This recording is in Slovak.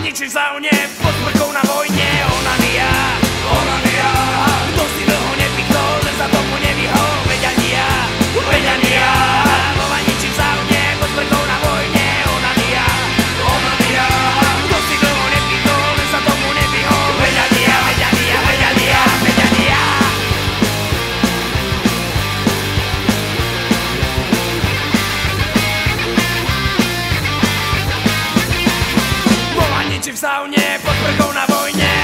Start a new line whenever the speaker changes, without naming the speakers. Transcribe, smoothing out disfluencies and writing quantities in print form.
ničí v saune, pod sprchou na vojne. Onania, onania. Kto si dlho nepichol, len sa tomu nevyhol. Veď ani ja, veď ani ja. Vova ničí v saune, pod sprchou na vojne. Onania, onania. Kto si dlho nepichol, len sa tomu nevyhol. Veď ani ja, veď ani ja, veď ani ja, veď ani ja. Vova ničí v saune, pod sprchou na vojne.